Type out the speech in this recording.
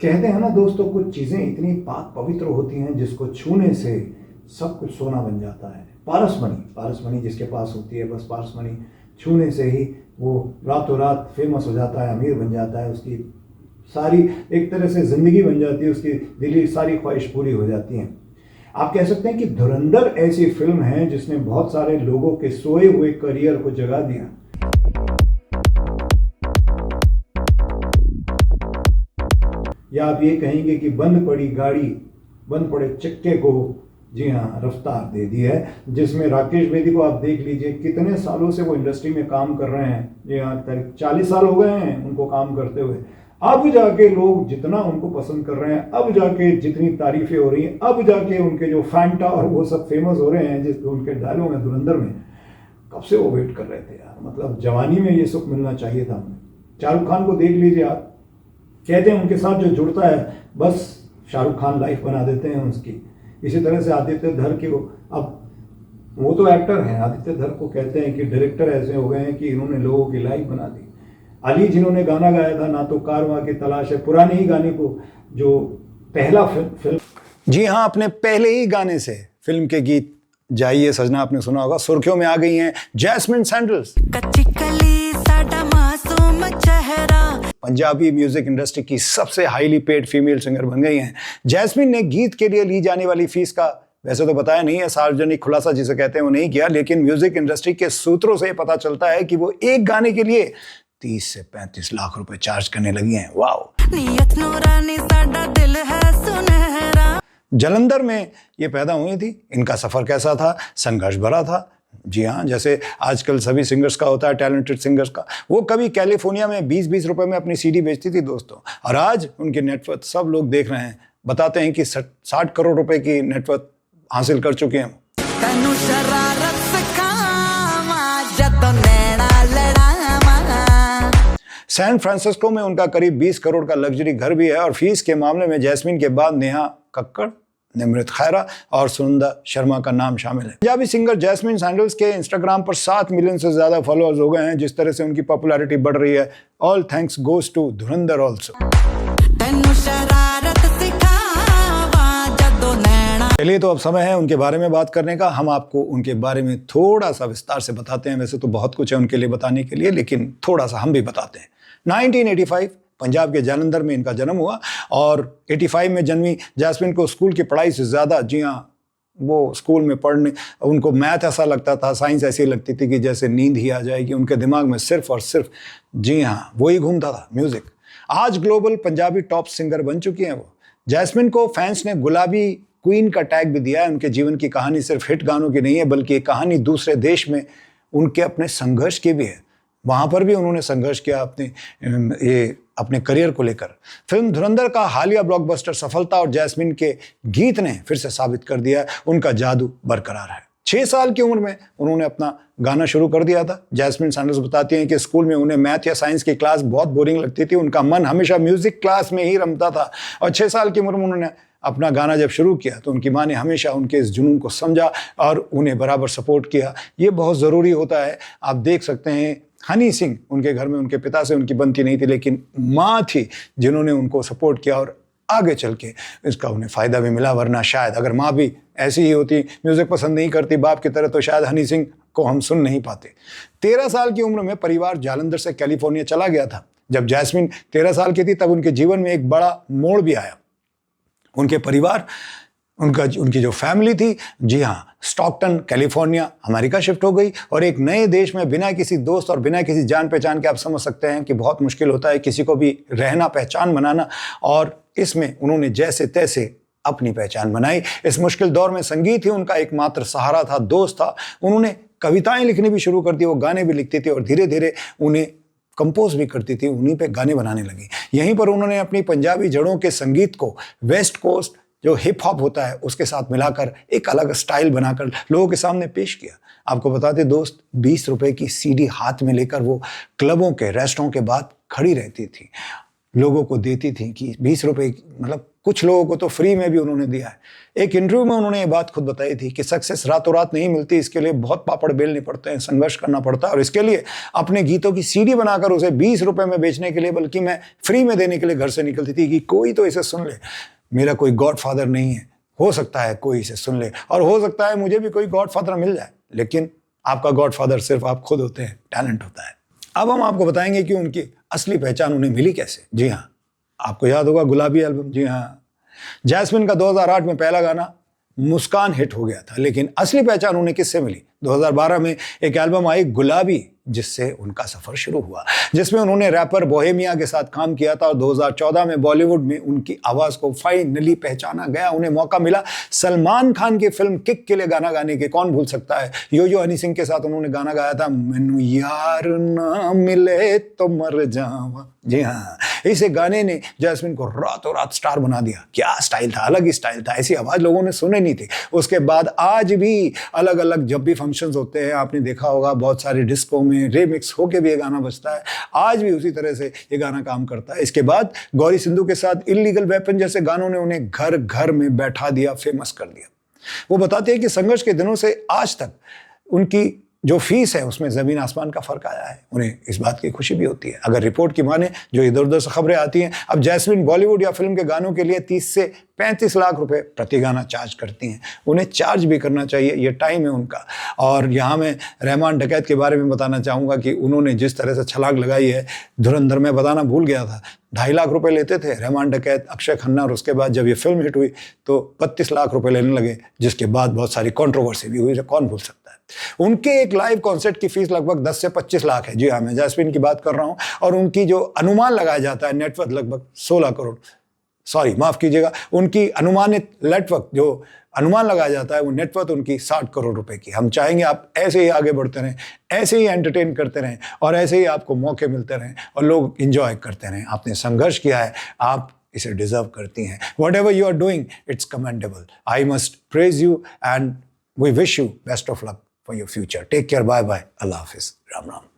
कहते हैं ना दोस्तों, कुछ चीज़ें इतनी पाक पवित्र होती हैं जिसको छूने से सब कुछ सोना बन जाता है। पारस मनी जिसके पास होती है, बस पारस मनी छूने से ही वो रातों रात फेमस हो जाता है, अमीर बन जाता है, उसकी सारी एक तरह से ज़िंदगी बन जाती है, उसकी दिली सारी ख्वाहिश पूरी हो जाती हैं। आप कह सकते हैं कि धुरंधर ऐसी फिल्म है जिसने बहुत सारे लोगों के सोए हुए करियर को जगा दिया। या आप ये कहेंगे कि बंद पड़ी गाड़ी, बंद पड़े चक्के को, जी हाँ, रफ्तार दे दी है, जिसमें राकेश बेदी को आप देख लीजिए, कितने सालों से वो इंडस्ट्री में काम कर रहे हैं। जी हाँ, 40 साल हो गए हैं उनको काम करते हुए। अब जाके लोग जितना उनको पसंद कर रहे हैं, अब जाके जितनी तारीफें हो रही हैं, अब जाके उनके जो फैंटा और वो सब फेमस हो रहे हैं, जिस उनके डायलॉग में धुरंधर में, कब से वो वेट कर रहे थे यार। मतलब जवानी में ये सुख मिलना चाहिए था हमें। शाहरुख खान को देख लीजिए आप, कहते हैं उनके साथ जो जुड़ता है बस शाहरुख खान लाइफ बना देते हैं उसकी। इसी तरह से आदित्य धर की, अब वो तो एक्टर हैं, आदित्य धर को कहते हैं कि डायरेक्टर ऐसे हो गए हैं कि इन्होंने लोगों की लाइफ बना दी। अली जिन्होंने गाना गाया था, ना तो कारवां की तलाश है, पुराने ही गाने को जो पहला फिल्म, जी हाँ, अपने पहले ही गाने से फिल्म के गीत जाइए सजना आपने सुना होगा, सुर्खियों में आ गई हैं जैस्मिन सैंडल्स। कच्ची कली साडा मासूम चेहरा, पंजाबी म्यूजिक इंडस्ट्री की सबसे हाईली पेड फीमेल सिंगर बन गई हैं। जैस्मिन ने गीत के लिए ली जाने वाली फीस का वैसे तो बताया नहीं है, सार्वजनिक खुलासा जिसे कहते हैं वो नहीं किया, लेकिन म्यूजिक इंडस्ट्री के सूत्रों से पता चलता है कि वो एक गाने के लिए 30 से 35 लाख रुपए चार्ज करने लगी हैं। वाओ। नियत नूरानी साडा दिल है सुनहरा। जालंधर में ये पैदा हुई थी। इनका सफर कैसा था? संघर्ष भरा था। जी हाँ, जैसे आजकल सभी सिंगर्स का होता है, टैलेंटेड सिंगर्स का। वो कभी कैलिफोर्निया में 20-20 रुपए में अपनी सीडी बेचती थी दोस्तों, और आज उनके नेटवर्थ सब लोग देख रहे हैं, बताते हैं कि 60 करोड़ रुपए की नेटवर्थ हासिल कर चुके हैं। सैन फ्रांसिस्को में उनका करीब 20 करोड़ का लग्जरी घर भी है, और फीस के मामले में जैस्मिन के बाद नेहा कक्कड़, निमृत खैरा और सुनंदा शर्मा का नाम शामिल है। पंजाबी सिंगर जैस्मिन सैंडल्स के इंस्टाग्राम पर 7 मिलियन से ज्यादा फॉलोअर्स हो गए हैं। जिस तरह से उनकी पॉपुलैरिटी बढ़ रही है, all thanks goes to Dhurandhar also. चलिए, तो अब समय है उनके बारे में बात करने का। हम आपको उनके बारे में थोड़ा सा विस्तार से बताते हैं। वैसे तो बहुत कुछ है उनके लिए बताने के लिए, लेकिन थोड़ा सा हम भी बताते हैं। 1985 पंजाब के जालंधर में इनका जन्म हुआ, और 85 में जन्मी जैस्मिन को स्कूल की पढ़ाई से ज़्यादा, जी हाँ, वो स्कूल में पढ़ने, उनको मैथ ऐसा लगता था, साइंस ऐसी लगती थी कि जैसे नींद ही आ जाएगी। उनके दिमाग में सिर्फ और सिर्फ, जी हाँ, वही घूमता था, म्यूज़िक। आज ग्लोबल पंजाबी टॉप सिंगर बन चुकी हैं वो। जैस्मिन को फैंस ने गुलाबी क्वीन का टैग भी दिया है। उनके जीवन की कहानी सिर्फ हिट गानों की नहीं है, बल्कि एक कहानी दूसरे देश में उनके अपने संघर्ष की भी है। वहाँ पर भी उन्होंने संघर्ष किया अपने करियर को लेकर। फिल्म धुरंधर का हालिया ब्लॉकबस्टर सफलता और जैस्मिन के गीत ने फिर से साबित कर दिया उनका जादू बरकरार है। 6 साल की उम्र में उन्होंने अपना गाना शुरू कर दिया था। जैस्मिन सैंडल्स बताती हैं कि स्कूल में उन्हें मैथ या साइंस की क्लास बहुत बोरिंग लगती थी। उनका मन हमेशा म्यूजिक क्लास में ही रमता था, और 6 साल की उम्र में उन्होंने अपना गाना जब शुरू किया तो उनकी माँ ने हमेशा उनके इस जुनून को समझा और उन्हें बराबर सपोर्ट किया। ये बहुत ज़रूरी होता है। आप देख सकते हैं, हनी सिंह, उनके घर में उनके पिता से उनकी बनती नहीं थी, लेकिन माँ थी जिन्होंने उनको सपोर्ट किया, और आगे चल के इसका उन्हें फ़ायदा भी मिला। वरना शायद अगर माँ भी ऐसी ही होती, म्यूज़िक पसंद नहीं करती बाप की तरह, तो शायद हनी सिंह को हम सुन नहीं पाते। 13 साल की उम्र में परिवार जालंधर से कैलिफोर्निया चला गया था। जब जैस्मिन 13 साल की थी तब उनके जीवन में एक बड़ा मोड़ भी आया। उनके परिवार, उनकी जो फैमिली थी, जी हाँ, स्टॉकटन कैलिफोर्निया अमेरिका शिफ्ट हो गई, और एक नए देश में बिना किसी दोस्त और बिना किसी जान पहचान के, आप समझ सकते हैं कि बहुत मुश्किल होता है किसी को भी रहना, पहचान बनाना। और इसमें उन्होंने जैसे तैसे अपनी पहचान बनाई। इस मुश्किल दौर में संगीत ही उनका एकमात्र सहारा था, दोस्त था। उन्होंने कविताएं लिखनी भी शुरू कर दी, वो गाने भी लिखती थी, और धीरे धीरे उन्हें कंपोज भी करती थी, उन्हीं पे गाने बनाने लगी। यहीं पर उन्होंने अपनी पंजाबी जड़ों के संगीत को वेस्ट कोस्ट जो हिप हॉप होता है उसके साथ मिलाकर एक अलग स्टाइल बनाकर लोगों के सामने पेश किया। आपको बताते दोस्त, 20 रुपए की सीडी हाथ में लेकर वो क्लबों के, रेस्टोरों के बाद खड़ी रहती थी, लोगों को देती थी कि 20 रुपए, मतलब कुछ लोगों को तो फ्री में भी उन्होंने दिया है। एक इंटरव्यू में उन्होंने ये बात खुद बताई थी कि सक्सेस रातों रात नहीं मिलती, इसके लिए बहुत पापड़ बेलने पड़ते हैं, संघर्ष करना पड़ता है, और इसके लिए अपने गीतों की सीडी बनाकर उसे 20 रुपए में बेचने के लिए, बल्कि मैं फ्री में देने के लिए घर से निकलती थी कि कोई तो इसे सुन ले। मेरा कोई गॉडफादर नहीं है, हो सकता है कोई इसे सुन ले, और हो सकता है मुझे भी कोई गॉडफादर मिल जाए, लेकिन आपका गॉडफादर सिर्फ आप खुद होते हैं, टैलेंट होता है। अब हम आपको बताएंगे कि उनकी असली पहचान उन्हें मिली कैसे। जी हाँ, आपको याद होगा गुलाबी एल्बम। जी हाँ, जैस्मिन का 2008 में पहला गाना मुस्कान हिट हो गया था, लेकिन असली पहचान उन्हें किससे मिली? 2012 में एक एल्बम आई गुलाबी, जिससे उनका सफर शुरू हुआ, जिसमें उन्होंने रैपर बोहेमिया के साथ काम किया था, और 2014 में बॉलीवुड में उनकी आवाज को फाइनली पहचाना गया। उन्हें मौका मिला सलमान खान की फिल्म किक के लिए गाना गाने के। कौन भूल सकता है, यो हनी सिंह के साथ उन्होंने गाना गाया था, मैनू यार ना मिले तो मर जावा। जी हाँ, इस गाने ने जैस्मिन को रातों रात स्टार बना दिया। क्या स्टाइल था, अलग ही स्टाइल था, ऐसी आवाज लोगों ने सुने नहीं थी। उसके बाद आज भी अलग अलग जब भी फंक्शंस होते हैं, आपने देखा होगा बहुत सारे डिस्को में रीमिक्स होके भी ये गाना बजता है। आज भी उसी तरह से ये गाना काम करता है। इसके बाद गौरी सिंधु के साथ इल्लीगल वेपन जैसे गानों ने उन्हें घर घर में बैठा दिया, फेमस कर दिया। वो बताते हैं कि संघर्ष के दिनों से आज तक उनकी जो फीस है उसमें जमीन आसमान का फर्क आया है। उन्हें इस बात की खुशी भी होती है। अगर रिपोर्ट की माने, जो इधर उधर से खबरें आती हैं, अब जैस्मिन बॉलीवुड या फिल्म के गानों के लिए 30 से 35 लाख रुपए प्रति गाना चार्ज करती हैं। उन्हें चार्ज भी करना चाहिए, ये टाइम है उनका। और यहाँ मैं रहमान डकैत के बारे में बताना चाहूँगा कि उन्होंने जिस तरह से छलांग लगाई है, धुरंधर में बताना भूल गया था, 2.5 लाख रुपए लेते थे रहमान डकैत, अक्षय खन्ना, और उसके बाद जब ये फिल्म हिट हुई तो 32 लाख रुपए लेने लगे, जिसके बाद बहुत सारी कंट्रोवर्सी भी हुई, कौन भूल सकता है। उनके एक लाइव कॉन्सर्ट की फीस लगभग 10 से 25 लाख है। जी हाँ, मैं जैस्मिन की बात कर रहा हूँ। और उनकी जो अनुमान लगाया जाता है नेटवर्थ लगभग 16 करोड़, सॉरी माफ कीजिएगा, उनकी अनुमानित नेटवर्थ जो अनुमान लगाया जाता है वो नेटवर्थ उनकी 60 करोड़ रुपए की। हम चाहेंगे आप ऐसे ही आगे बढ़ते रहें, ऐसे ही एंटरटेन करते रहें, और ऐसे ही आपको मौके मिलते रहें और लोग इंजॉय करते रहें। आपने संघर्ष किया है, आप इसे डिजर्व करती हैं। Whatever you are doing, it's commendable. I must praise you and we wish you best of luck for your future. Take care. Bye bye. Allah Hafiz. Ram Ram.